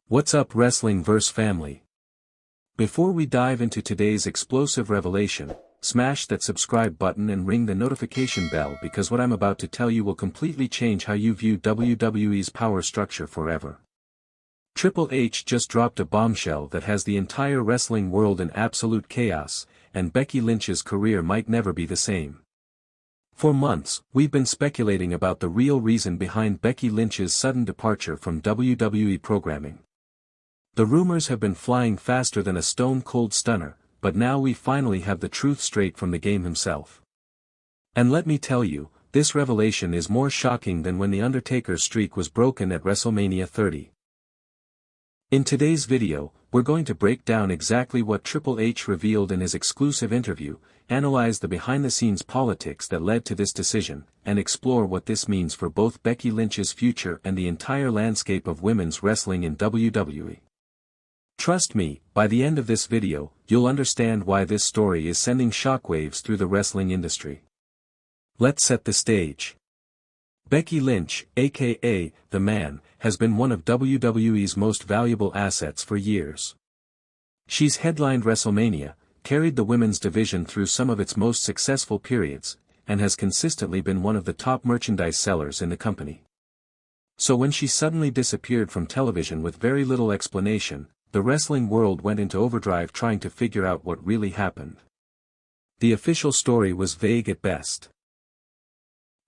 What's up, Wrestling-verse family? Before we dive into today's explosive revelation, smash that subscribe button and ring the notification bell because what I'm about to tell you will completely change how you view WWE's power structure forever. Triple H just dropped a bombshell that has the entire wrestling world in absolute chaos, and Becky Lynch's career might never be the same. For months, we've been speculating about the real reason behind Becky Lynch's sudden departure from WWE programming. The rumors have been flying faster than a stone-cold stunner, but now we finally have the truth straight from the game himself. And let me tell you, this revelation is more shocking than when The Undertaker's streak was broken at WrestleMania 30. In today's video, we're going to break down exactly what Triple H revealed in his exclusive interview, analyze the behind-the-scenes politics that led to this decision, and explore what this means for both Becky Lynch's future and the entire landscape of women's wrestling in WWE. Trust me, by the end of this video, you'll understand why this story is sending shockwaves through the wrestling industry. Let's set the stage. Becky Lynch, aka The Man, has been one of WWE's most valuable assets for years. She's headlined WrestleMania, carried the women's division through some of its most successful periods, and has consistently been one of the top merchandise sellers in the company. So when she suddenly disappeared from television with very little explanation, the wrestling world went into overdrive trying to figure out what really happened. The official story was vague at best.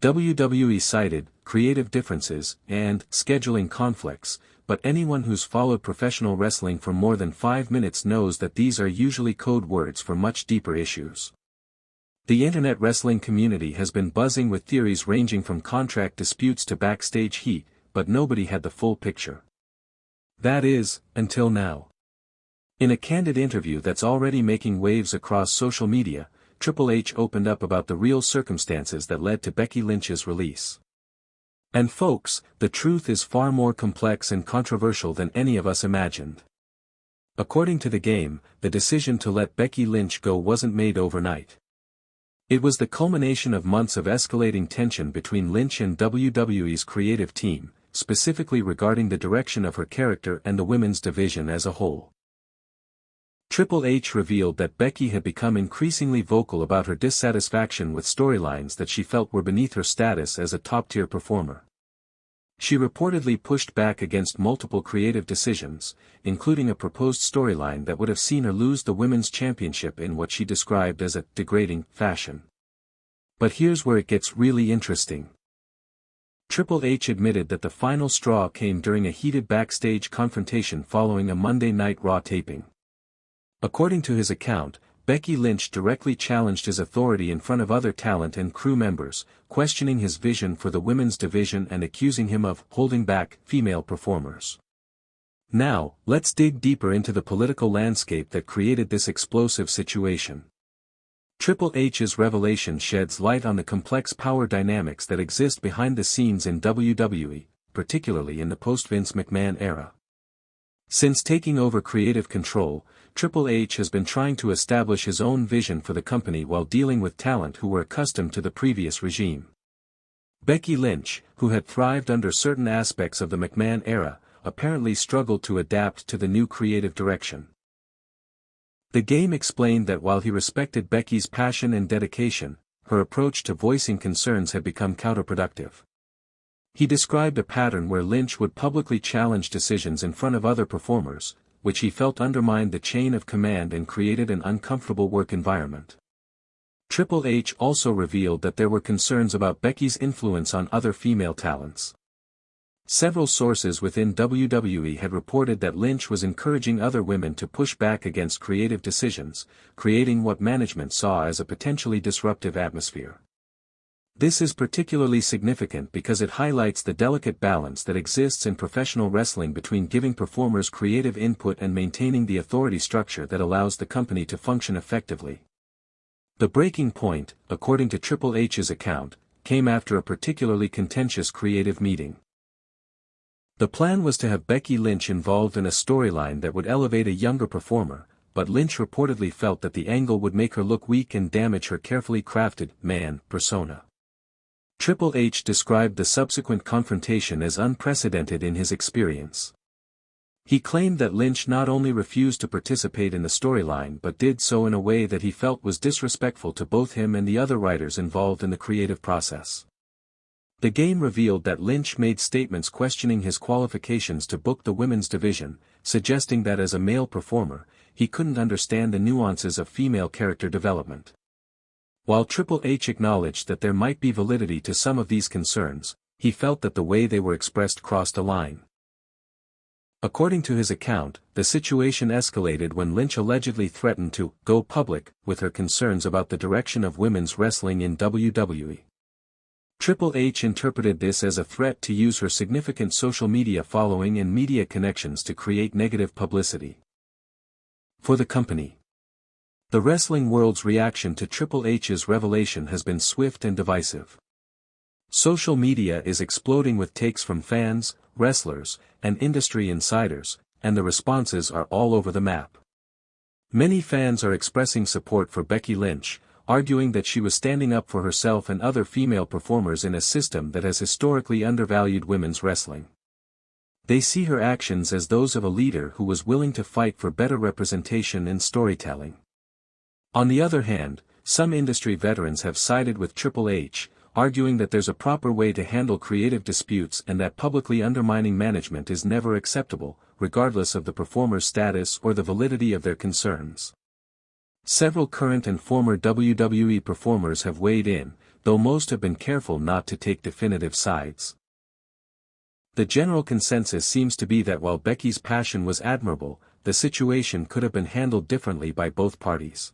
WWE cited creative differences and scheduling conflicts, but anyone who's followed professional wrestling for more than 5 minutes knows that these are usually code words for much deeper issues. The internet wrestling community has been buzzing with theories ranging from contract disputes to backstage heat, but nobody had the full picture. That is, until now. In a candid interview that's already making waves across social media, Triple H opened up about the real circumstances that led to Becky Lynch's release. And folks, the truth is far more complex and controversial than any of us imagined. According to the game, the decision to let Becky Lynch go wasn't made overnight. It was the culmination of months of escalating tension between Lynch and WWE's creative team, specifically regarding the direction of her character and the women's division as a whole. Triple H revealed that Becky had become increasingly vocal about her dissatisfaction with storylines that she felt were beneath her status as a top-tier performer. She reportedly pushed back against multiple creative decisions, including a proposed storyline that would have seen her lose the Women's Championship in what she described as a degrading fashion. But here's where it gets really interesting. Triple H admitted that the final straw came during a heated backstage confrontation following a Monday Night Raw taping. According to his account, Becky Lynch directly challenged his authority in front of other talent and crew members, questioning his vision for the women's division and accusing him of holding back female performers. Now, let's dig deeper into the political landscape that created this explosive situation. Triple H's revelation sheds light on the complex power dynamics that exist behind the scenes in WWE, particularly in the post-Vince McMahon era. Since taking over creative control, Triple H has been trying to establish his own vision for the company while dealing with talent who were accustomed to the previous regime. Becky Lynch, who had thrived under certain aspects of the McMahon era, apparently struggled to adapt to the new creative direction. The game explained that while he respected Becky's passion and dedication, her approach to voicing concerns had become counterproductive. He described a pattern where Lynch would publicly challenge decisions in front of other performers, which he felt undermined the chain of command and created an uncomfortable work environment. Triple H also revealed that there were concerns about Becky's influence on other female talents. Several sources within WWE had reported that Lynch was encouraging other women to push back against creative decisions, creating what management saw as a potentially disruptive atmosphere. This is particularly significant because it highlights the delicate balance that exists in professional wrestling between giving performers creative input and maintaining the authority structure that allows the company to function effectively. The breaking point, according to Triple H's account, came after a particularly contentious creative meeting. The plan was to have Becky Lynch involved in a storyline that would elevate a younger performer, but Lynch reportedly felt that the angle would make her look weak and damage her carefully crafted man persona. Triple H described the subsequent confrontation as unprecedented in his experience. He claimed that Lynch not only refused to participate in the storyline but did so in a way that he felt was disrespectful to both him and the other writers involved in the creative process. The game revealed that Lynch made statements questioning his qualifications to book the women's division, suggesting that as a male performer, he couldn't understand the nuances of female character development. While Triple H acknowledged that there might be validity to some of these concerns, he felt that the way they were expressed crossed a line. According to his account, the situation escalated when Lynch allegedly threatened to go public with her concerns about the direction of women's wrestling in WWE. Triple H interpreted this as a threat to use her significant social media following and media connections to create negative publicity for the company. The wrestling world's reaction to Triple H's revelation has been swift and divisive. Social media is exploding with takes from fans, wrestlers, and industry insiders, and the responses are all over the map. Many fans are expressing support for Becky Lynch, arguing that she was standing up for herself and other female performers in a system that has historically undervalued women's wrestling. They see her actions as those of a leader who was willing to fight for better representation and storytelling. On the other hand, some industry veterans have sided with Triple H, arguing that there's a proper way to handle creative disputes and that publicly undermining management is never acceptable, regardless of the performer's status or the validity of their concerns. Several current and former WWE performers have weighed in, though most have been careful not to take definitive sides. The general consensus seems to be that while Becky's passion was admirable, the situation could have been handled differently by both parties.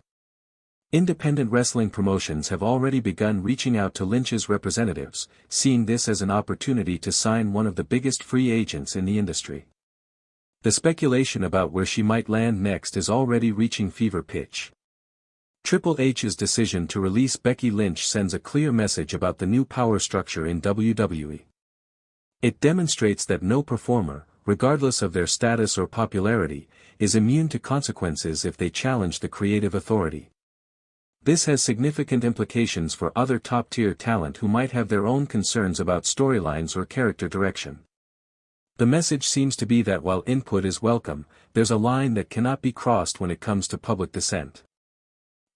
Independent wrestling promotions have already begun reaching out to Lynch's representatives, seeing this as an opportunity to sign one of the biggest free agents in the industry. The speculation about where she might land next is already reaching fever pitch. Triple H's decision to release Becky Lynch sends a clear message about the new power structure in WWE. It demonstrates that no performer, regardless of their status or popularity, is immune to consequences if they challenge the creative authority. This has significant implications for other top-tier talent who might have their own concerns about storylines or character direction. The message seems to be that while input is welcome, there's a line that cannot be crossed when it comes to public dissent.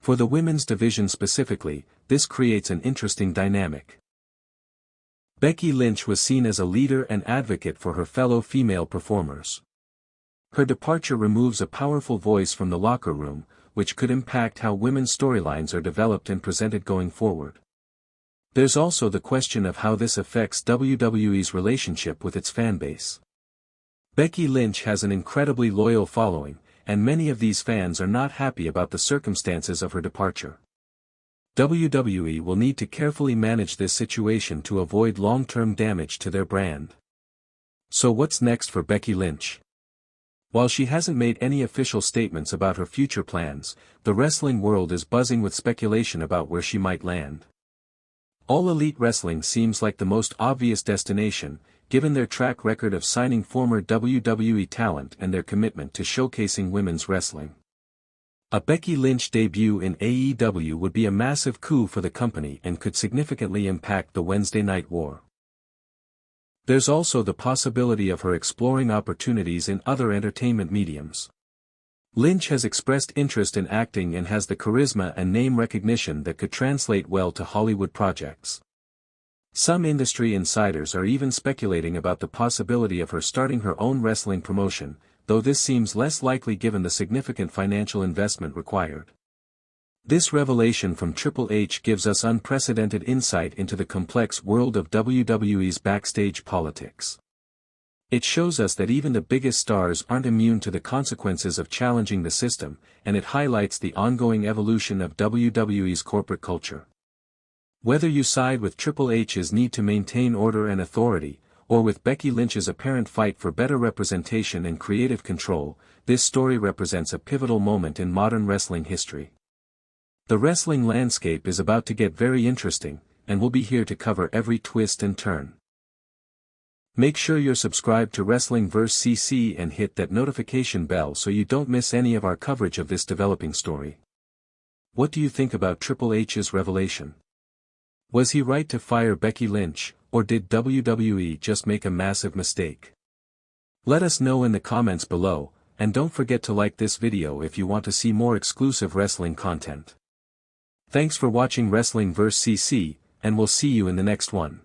For the women's division specifically, this creates an interesting dynamic. Becky Lynch was seen as a leader and advocate for her fellow female performers. Her departure removes a powerful voice from the locker room, which could impact how women's storylines are developed and presented going forward. There's also the question of how this affects WWE's relationship with its fanbase. Becky Lynch has an incredibly loyal following, and many of these fans are not happy about the circumstances of her departure. WWE will need to carefully manage this situation to avoid long-term damage to their brand. So what's next for Becky Lynch? While she hasn't made any official statements about her future plans, the wrestling world is buzzing with speculation about where she might land. All Elite Wrestling seems like the most obvious destination, given their track record of signing former WWE talent and their commitment to showcasing women's wrestling. A Becky Lynch debut in AEW would be a massive coup for the company and could significantly impact the Wednesday Night War. There's also the possibility of her exploring opportunities in other entertainment mediums. Lynch has expressed interest in acting and has the charisma and name recognition that could translate well to Hollywood projects. Some industry insiders are even speculating about the possibility of her starting her own wrestling promotion, though this seems less likely given the significant financial investment required. This revelation from Triple H gives us unprecedented insight into the complex world of WWE's backstage politics. It shows us that even the biggest stars aren't immune to the consequences of challenging the system, and it highlights the ongoing evolution of WWE's corporate culture. Whether you side with Triple H's need to maintain order and authority, or with Becky Lynch's apparent fight for better representation and creative control, this story represents a pivotal moment in modern wrestling history. The wrestling landscape is about to get very interesting, and we'll be here to cover every twist and turn. Make sure you're subscribed to Wrestlingverse CC and hit that notification bell so you don't miss any of our coverage of this developing story. What do you think about Triple H's revelation? Was he right to fire Becky Lynch, or did WWE just make a massive mistake? Let us know in the comments below, and don't forget to like this video if you want to see more exclusive wrestling content. Thanks for watching Wrestling vs. CC, and we'll see you in the next one.